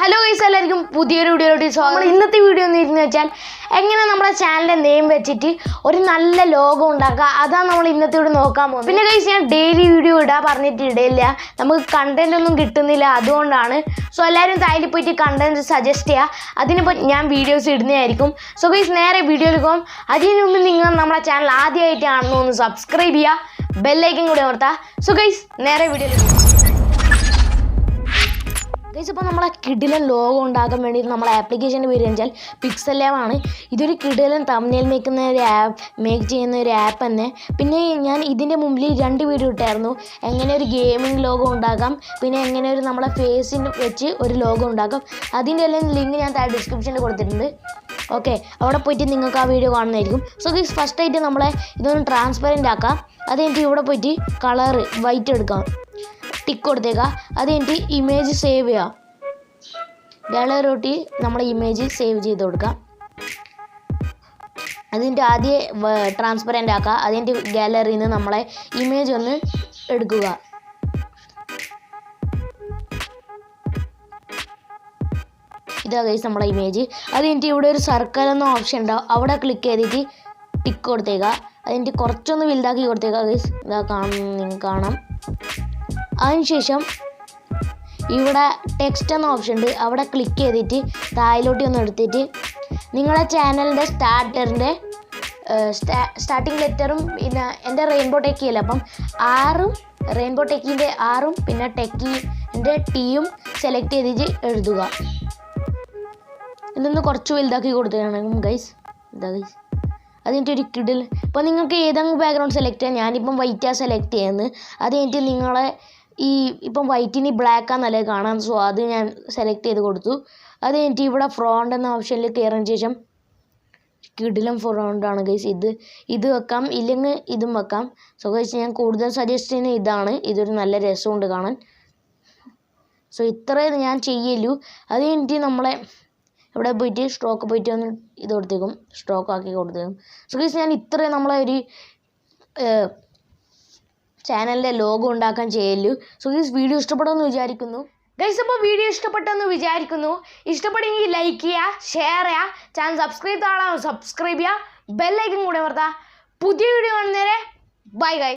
Hello guys, എല്ലാവർക്കും പുതിയൊരു വീഡിയോയിലോട്ട് സ്വാഗതം. ഇന്നത്തെ വീഡിയോ എന്ന് വെച്ചാൽ എങ്ങനെ നമ്മുടെ ചാനലിൻ്റെ നെയിം വെച്ചിട്ട് ഒരു നല്ല ലോഗോ ഉണ്ടാക്കുക, അതാണ് നമ്മൾ ഇന്നത്തെ വീഡിയോ നോക്കാൻ പോകുന്നത്. പിന്നെ ഗൈസ്, ഞാൻ ഡെയിലി വീഡിയോ ഇടാൻ പറഞ്ഞിട്ട് ഇടയില്ല, നമുക്ക് കണ്ടന്റ് ഒന്നും കിട്ടുന്നില്ല, അതുകൊണ്ടാണ്. സോ എല്ലാവരും താഴെ പോയിട്ട് കണ്ടന്റ് സജസ്റ്റ് ചെയ്യുക, അതിനിപ്പോൾ ഞാൻ വീഡിയോസ് ഇടുന്നതായിരിക്കും. സോ ഗൈസ്, നേരെ വീഡിയോയിൽ പോകും. അതിന് മുമ്പ് നിങ്ങൾ നമ്മുടെ ചാനൽ ആദ്യമായിട്ടാണെന്ന് ഒന്ന് സബ്സ്ക്രൈബ് ചെയ്യുക, ബെല്ലൈക്കൻ കൂടി ഓർത്താ. സോ ഗൈസ്, നേരെ വീഡിയോയിൽ പോകും. ഗൈസ്, ഇപ്പോൾ നമ്മളെ കിടിലൻ ലോഗോ ഉണ്ടാക്കാൻ വേണ്ടി നമ്മളെ ആപ്ലിക്കേഷൻ്റെ പേര് വെച്ചാൽ പിക്സൽ ലാബ് ആണ്. ഇതൊരു കിടിലൻ തംബ്നെയിൽ മേക്ക് ചെയ്യുന്ന ഒരു ആപ്പ് തന്നെ. പിന്നെ ഞാൻ ഇതിൻ്റെ മുമ്പിൽ 2 വീഡിയോ ഇട്ടായിരുന്നു, എങ്ങനെ ഒരു ഗെയിമിംഗ് ലോഗോ ഉണ്ടാക്കാം, പിന്നെ എങ്ങനെ ഒരു നമ്മളെ ഫേസിന് വെച്ച് ഒരു ലോഗോ ഉണ്ടാക്കാം. അതിൻ്റെ എല്ലാം ലിങ്ക് ഞാൻ താഴെ ഡിസ്ക്രിപ്ഷനിൽ കൊടുത്തിട്ടുണ്ട്. ഓക്കെ, അവിടെ പോയിട്ട് നിങ്ങൾക്ക് ആ വീഡിയോ കാണുന്നതായിരിക്കും. സോ ഗൈസ്, ഫസ്റ്റായിട്ട് നമ്മളെ ഇതൊന്ന് ട്രാൻസ്പെറൻ്റ് ആക്കാം. അത് കഴിഞ്ഞിട്ട് ഇവിടെ പോയിട്ട് കളറ് വൈറ്റ് എടുക്കാം, ടിക്ക് കൊടുത്തേക്കാം. അത് കഴിഞ്ഞിട്ട് ഇമേജ് സേവ് ചെയ്യാം, ഗാലറിയോട്ട് നമ്മുടെ ഇമേജ് സേവ് ചെയ്ത് കൊടുക്കാം. അതിൻ്റെ ആദ്യം ട്രാൻസ്പെറൻ്റ് ആക്കുക. അതിൻ്റെ ഗാലറിയിൽ നിന്ന് നമ്മളെ ഇമേജ് ഒന്ന് എടുക്കുക. ഇതാ ഗൈസ് നമ്മളെ ഇമേജ്. അത് കഴിഞ്ഞിട്ട് ഇവിടെ ഒരു സർക്കിൾ എന്ന ഓപ്ഷൻ ഉണ്ടാവും, അവിടെ ക്ലിക്ക് ചെയ്തിട്ട് ടിക്ക് കൊടുത്തേക്കുക. അതിൻ്റെ കുറച്ചൊന്ന് വലുതാക്കി കൊടുത്തേക്കുക ഗൈസ്. ഇതാ നിങ്ങൾക്ക് കാണാം. അതിനുശേഷം ഇവിടെ ടെക്സ്റ്റ് എന്ന ഓപ്ഷൻ ഉണ്ട്, അവിടെ ക്ലിക്ക് ചെയ്തിട്ട് താഴോട്ട് ഒന്ന് എടുത്തിട്ട് നിങ്ങളുടെ ചാനലിൻ്റെ സ്റ്റാർട്ടിങ് ലെറ്ററും പിന്നെ എൻ്റെ റെയിൻബോ ടെക്കി അല്ല, അപ്പം റെയിൻബോ ടെക്കിൻ്റെ ആറും പിന്നെ ടെക്കിൻ്റെ ടീയും സെലക്ട് ചെയ്തിട്ട് എഴുതുക. ഇതൊന്ന് കുറച്ച് വലുതാക്കി കൊടുത്തതാണ് ഗൈസ്. ഇതാ ഗൈസ്, അതിൻ്റെ ഒരു കിടിൽ. ഇപ്പോൾ നിങ്ങൾക്ക് ഏതെങ്കിലും ബാക്ക്ഗ്രൗണ്ട് സെലക്ട് ചെയ്യാം, ഞാനിപ്പം വൈറ്റാണ് സെലക്ട് ചെയ്യുന്നത്. അത് കഴിഞ്ഞിട്ട് നിങ്ങളെ ഇപ്പം വൈറ്റിന് ബ്ലാക്കാണ് നല്ലത് കാണാൻ, സോ അത് ഞാൻ സെലക്ട് ചെയ്ത് കൊടുത്തു. അത് കഴിഞ്ഞിട്ട് ഇവിടെ ഫ്രോണ്ട് എന്ന ഓപ്ഷനിൽ കയറിയതിന് ശേഷം കിടിലം ഫ്രോണ്ടാണ് ഗൈസ്. ഇത് വെക്കാം, ഇല്ലെങ്കിൽ ഇതും വെക്കാം. സോ ഗൈസ്, ഞാൻ കൂടുതൽ സജസ്റ്റ് ചെയ്യുന്നത് ഇതാണ്, ഇതൊരു നല്ല രസമുണ്ട് കാണാൻ. സോ ഇത്രേ ഞാൻ ചെയ്യലൂ. അത് കഴിഞ്ഞിട്ട് നമ്മളെ ഇവിടെ പോയിട്ട് സ്ട്രോക്ക് പോയിട്ട് ഒന്ന് ഇത് കൊടുത്തേക്കും, സ്ട്രോക്ക് ആക്കി കൊടുത്തേക്കും. സോ ഗൈസ്, ഞാൻ ഇത്രയും നമ്മളെ ഒരു ചാനലിൻ്റെ ലോഗോ ഉണ്ടാക്കാൻ ചെയ്യലു. സോ ഗൈസ്, വീഡിയോ ഇഷ്ടപ്പെടുമെന്ന് വിചാരിക്കുന്നു. ഗൈസ്, അപ്പോൾ വീഡിയോ ഇഷ്ടപ്പെട്ടെന്ന് വിചാരിക്കുന്നു. ഇഷ്ടപ്പെടുമെങ്കിൽ ലൈക്ക് ചെയ്യുക, ഷെയർ ചെയ്യുക, ചാനൽ സബ്സ്ക്രൈബ് ചെയ്യുക, ബെല്ലൈക്കൻ കൂടെ അമർത്തുക. പുതിയ വീഡിയോ കാണുന്നവരെ ബൈ ഗൈസ്.